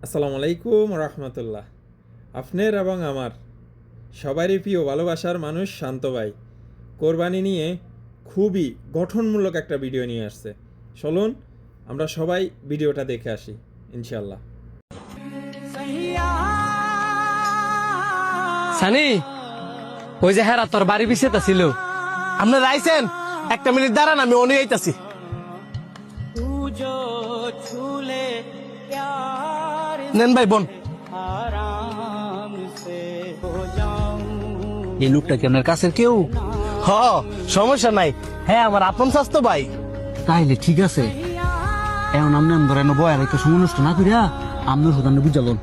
আসসালামু আলাইকুম রহমতুল্লাহ। আপনার এবং আমার সবারই প্রিয় ভালোবাসার মানুষ শান্ত ভাই কোরবানি নিয়ে খুবই গঠনমূলক একটা ভিডিও নিয়ে আসছে। চলুন আমরা সবাই ভিডিওটা দেখে আসি ইনশাল্লাহ। সানি, ওই যে হেরা তোর বাড়ি পিছিয়ে ছিল, আপনারা আইছেন? একটা মিনিট দাঁড়ান, আমি অনেক আইতাছি। নেন ভাই বোন। এই লোকটা কি আপনার কাছের কেউ? হ, সমস্যা নাই। হ্যাঁ, আমার আপন স্বাস্থ্য ভাই। তাইলে ঠিক আছে। এখন আপনি ধরেন বয়ার একটু সময় নষ্ট না করিয়া আপনার সুদান বুঝালন।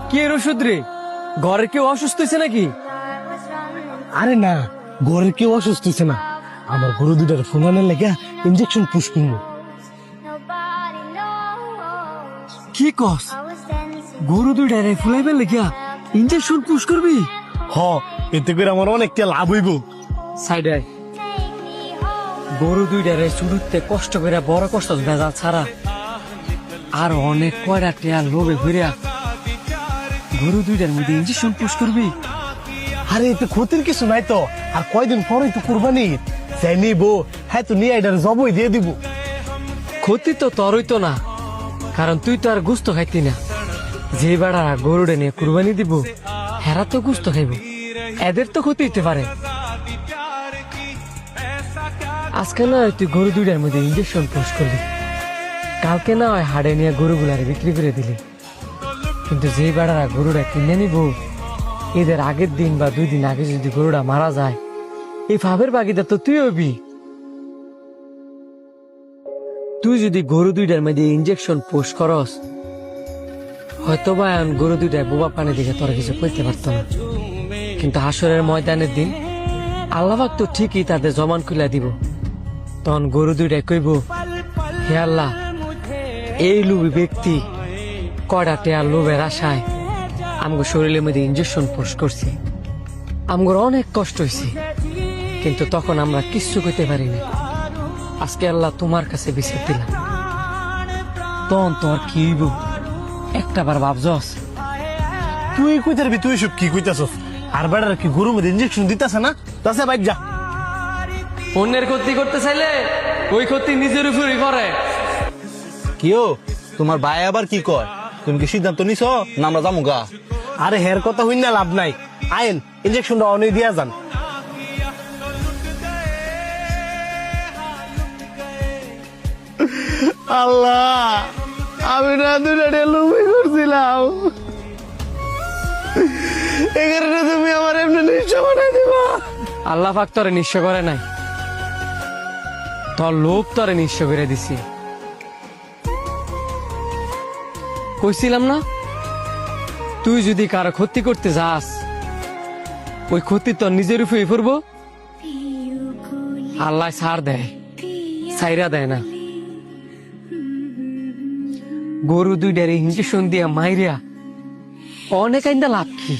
কি এর ওষুধ রে? ঘরে কেউ অসুস্থ হয়েছে নাকি? আরে না, ঘরের কেউ অসুস্থ হয়েছে না। আমার গরু দুটার ফোনানের লেগে ইঞ্জেকশন পুশ করবো। কি কস? গরু দুইটারে ফুলাইবে লেগিয়া ইঞ্জেকশন পুশ করবি? হ, এতে করে আমার অনেকটা লাভ হইব। সাইডে আয়। গরু দুইটারে চুরুতে কষ্ট করে বড় কষ্ট ভেজাল ছাড়া আর অনেক কয়টা টেয়ার লোভে ঘুরিয়া গরু দুইটার মধ্যে ইঞ্জেকশন পুশ করবি? আরে এতে ক্ষতির কিছু নাই তো। আর কয়দিন পরে তো কুরবানি, যাই নিবো। হ্যাঁ, তো নিয়ে এটার জবই দিয়ে দিব। ক্ষতি তো তোরই তো না, কারণ তুই তো আর গুস্ত খাইতি না। যে বেড়া গরুড়ে নিয়ে কুরবানি দিব হেরা তো গুস্ত খাইব, এদের তো ক্ষতি হইতে পারে। আজকে না হয় তুই গরু দুইটার মধ্যে ইঞ্জেকশন পুশ করলি, কালকে না হয় হাড়ে নিয়ে গরুগুলারে বিক্রি করে দিলি, কিন্তু যে বেড়ারা গরুটা কিনে নিব এদের আগের দিন বা 2 দিন আগে যদি গরুটা মারা যায়, এই ভাবের বাগিদার তো তুই হবি। তুই যদি গরু দুইটার মধ্যে ইঞ্জেকশন পুশ করস, হয়তো বা গরু দুইটায় বোবা পানি দিকে তোরা কিছু করতে পারতো না, কিন্তু হাসরের ময়দানের দিন আল্লাহ পাক তো ঠিকই তাদের জমান খুলে দিব। তখন গরু দুইটায় কইব, হে আল্লাহ, এই লোভী ব্যক্তি কয়টা টেয়ার লোভের আশায় আমগো শরীরের মধ্যে ইঞ্জেকশন পুশ করছি, আমগোর অনেক কষ্ট হয়েছে, কিন্তু তখন আমরা কিচ্ছু করতে পারিনি। আজকে আল্লাহ তোমার কাছে বিচার দিলাম, তখন তোর কি হইব একটা বার ভাবছস? তুই কই তারবি? তুই সব কি কইতাছস? আর বেড়ার কি গরুর মধ্যে ইঞ্জেকশন দিতাছে না? তাছে বাইক যা। অন্যের ক্ষতি করতে চাইলে ওই ক্ষতি নিজের উপরই করে। কিও তোমার ভাই আবার কি কয়? তুমি কি সিদ্ধান্ত নিছ না আমরা যাবো গা? আরে হের কথা হইন না, লাভ নাই। আইন ইঞ্জেকশনটা অনেক দিয়া যান। আল্লাহ, আমি না দুটা লুবি করছিলাম, এই কারণে তুমি আমার এমনি নিঃস্ব বানাই দিবা। আল্লাহ পাক তোরে নিঃস্ব করে নাই, তোর লোভ তোরে নিঃস্ব করে দিছি। কইছিলাম না, তুই যদি কারো ক্ষতি করতে যাস ওই ক্ষতি তোর নিজের উপরে পড়ব। আল্লাহ ছাড় দেয়, ছাইরা দেয় না। গরু দুইটার ইঞ্জেকশন দিয়া মাইরিয়া অনেক আইন্দা লাভ কি?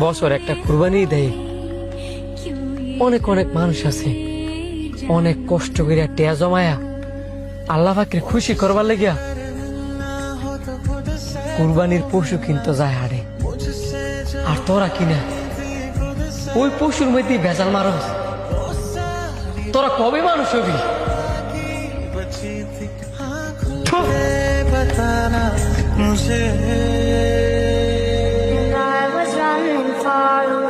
বছর একটা কুরবানি দেয়, অনেক অনেক মানুষ আছে অনেক কষ্ট করিয়া টেয়া জমায়া আল্লাহ পাকের খুশি করবার লাগিয়া কুরবানির পশু কিনতে যায় হাড়ে, আর তোরা কিনা ওই পশুর মধ্যে ভেজাল মারস। তোরা কবে মানুষ হবি? And I was running far away.